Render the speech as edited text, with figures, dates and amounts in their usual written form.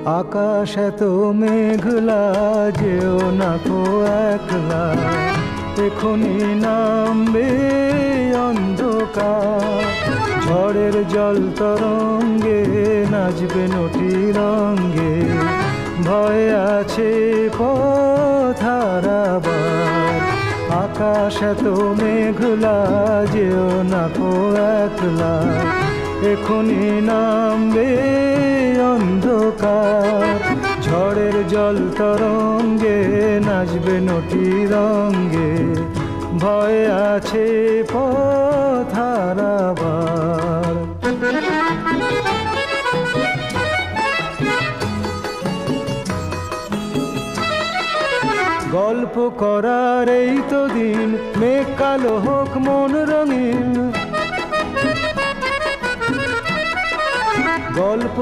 আকাশ এত মেঘলা, যেও না কো একলা, এখনি নামবে অন্ধকার। ঝড়ের জল তরঙ্গে নাচবে নটি রঙ্গে, ভয় আছে পথ হারাবার। আকাশ এত মেঘলা, যেও না কো একলা, এখনি নামবে অন্ধকার। ঝড়ের জল তরঙ্গে নাচবে নটি রঙ্গে, ভয় আছে পথ হারাবার। গল্প করার এই তো দিন, মেঘ কালো হোক মন রঙিন। গল্প